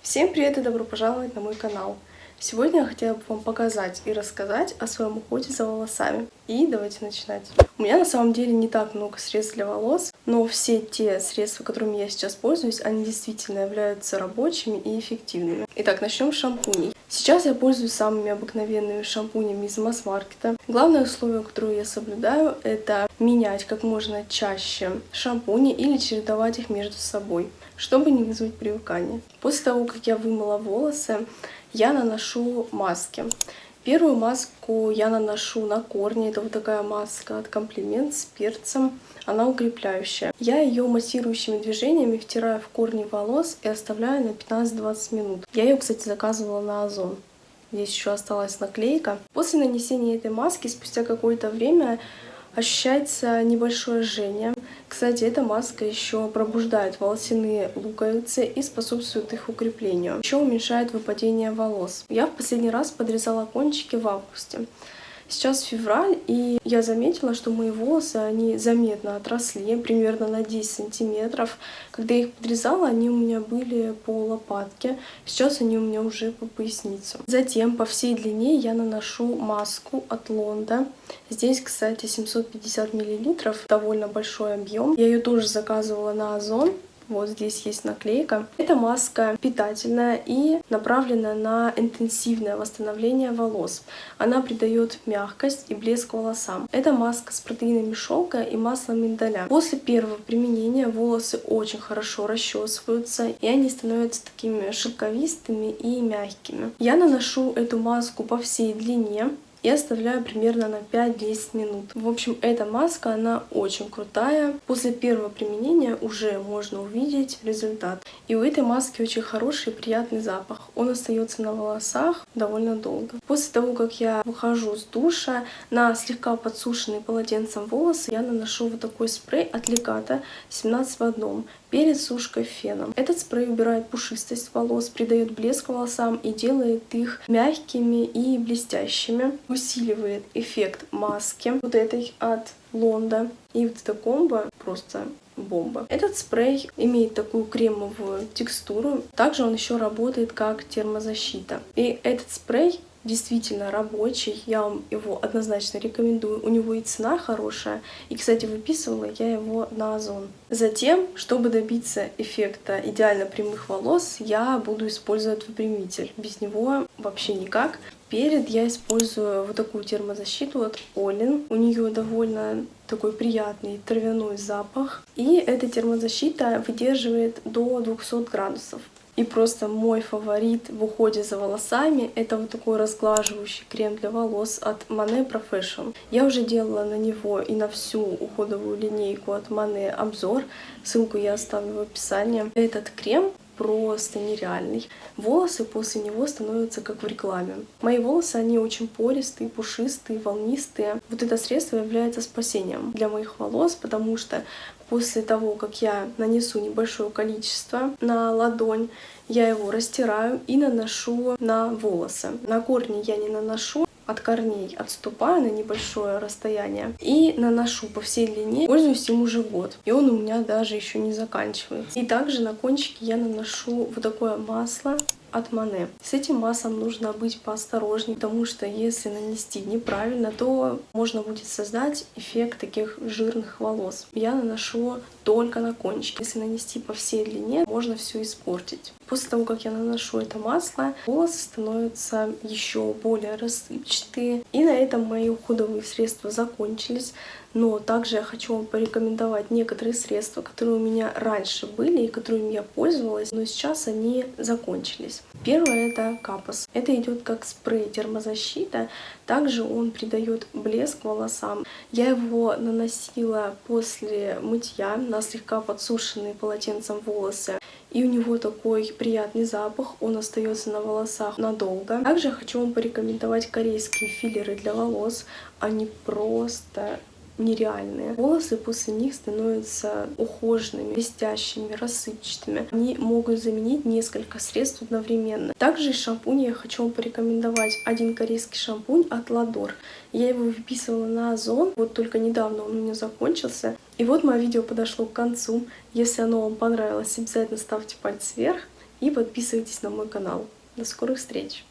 Всем привет и добро пожаловать на мой канал. Сегодня я хотела бы вам показать и рассказать о своем уходе за волосами. И давайте начинать. У меня на самом деле не так много средств для волос, но все те средства, которыми я сейчас пользуюсь, они действительно являются рабочими и эффективными. Итак, начнем с шампуней. Сейчас я пользуюсь самыми обыкновенными шампунями из масс-маркета. Главное условие, которое я соблюдаю, это менять как можно чаще шампуни или чередовать их между собой, чтобы не вызвать привыкание. После того, как я вымыла волосы, я наношу маски. Первую маску я наношу на корни. Это вот такая маска от Комплимент с перцем. Она укрепляющая. Я ее массирующими движениями втираю в корни волос и оставляю на 15-20 минут. Я ее, кстати, заказывала на Озон. Здесь еще осталась наклейка. После нанесения этой маски спустя какое-то время ощущается небольшое жжение. Кстати, эта маска еще пробуждает волосяные луковицы и способствует их укреплению. Еще уменьшает выпадение волос. Я в последний раз подрезала кончики в августе. Сейчас февраль, и я заметила, что мои волосы, они заметно отросли, примерно на 10 сантиметров. Когда я их подрезала, они у меня были по лопатке, сейчас они у меня уже по поясницу. Затем по всей длине я наношу маску от Лонда. Здесь, кстати, 750 мл, довольно большой объем. Я ее тоже заказывала на Озон. Вот здесь есть наклейка. Эта маска питательная и направлена на интенсивное восстановление волос. Она придает мягкость и блеск волосам. Это маска с протеинами шелка и маслом миндаля. После первого применения волосы очень хорошо расчесываются, и они становятся такими шелковистыми и мягкими. Я наношу эту маску по всей длине и оставляю примерно на 5-10 минут. В общем, эта маска, она очень крутая. После первого применения уже можно увидеть результат. И у этой маски очень хороший и приятный запах. Он остается на волосах довольно долго. После того, как я выхожу с душа, на слегка подсушенные полотенцем волосы я наношу вот такой спрей от Леката 17 в одном перед сушкой феном. Этот спрей убирает пушистость волос, придает блеск волосам и делает их мягкими и блестящими. Усиливает эффект маски вот этой от Лонда. И вот эта комбо просто бомба. Этот спрей имеет такую кремовую текстуру. Также он еще работает как термозащита. И этот спрей действительно рабочий, я вам его однозначно рекомендую. У него и цена хорошая. И, кстати, выписывала я его на Озон. Затем, чтобы добиться эффекта идеально прямых волос, я буду использовать выпрямитель. Без него вообще никак. Перед я использую вот такую термозащиту от Олин. У нее довольно такой приятный травяной запах. И эта термозащита выдерживает до 200 градусов. И просто мой фаворит в уходе за волосами — это вот такой разглаживающий крем для волос от Monat Professional. Я уже делала на него и на всю уходовую линейку от Monat обзор. Ссылку я оставлю в описании. Этот крем просто нереальный. Волосы после него становятся как в рекламе. Мои волосы, они очень пористые, пушистые, волнистые. Вот это средство является спасением для моих волос, потому что после того, как я нанесу небольшое количество на ладонь, я его растираю и наношу на волосы. На корни я не наношу, от корней отступаю на небольшое расстояние и наношу по всей длине. Пользуюсь им уже год, и он у меня даже еще не заканчивается. И также на кончики я наношу вот такое масло от Monat. С этим маслом нужно быть поосторожнее, потому что если нанести неправильно, то можно будет создать эффект таких жирных волос. Я наношу только на кончики. Если нанести по всей длине, можно все испортить. После того, как я наношу это масло, волосы становятся еще более рассыпчатые. И на этом мои уходовые средства закончились. Но также я хочу вам порекомендовать некоторые средства, которые у меня раньше были и которыми я пользовалась, но сейчас они закончились. Первое — это Капос. Это идет как спрей термозащита. Также он придает блеск волосам. Я его наносила после мытья на слегка подсушенные полотенцем волосы. И у него такой приятный запах, он остается на волосах надолго. Также хочу вам порекомендовать корейские филлеры для волос. Они просто нереальные. Волосы после них становятся ухоженными, блестящими, рассыпчатыми. Они могут заменить несколько средств одновременно. Также из шампуней я хочу вам порекомендовать один корейский шампунь от Ладор. Я его выписывала на Озон, вот только недавно он у меня закончился. И вот мое видео подошло к концу. Если оно вам понравилось, обязательно ставьте палец вверх. и подписывайтесь на мой канал. До скорых встреч!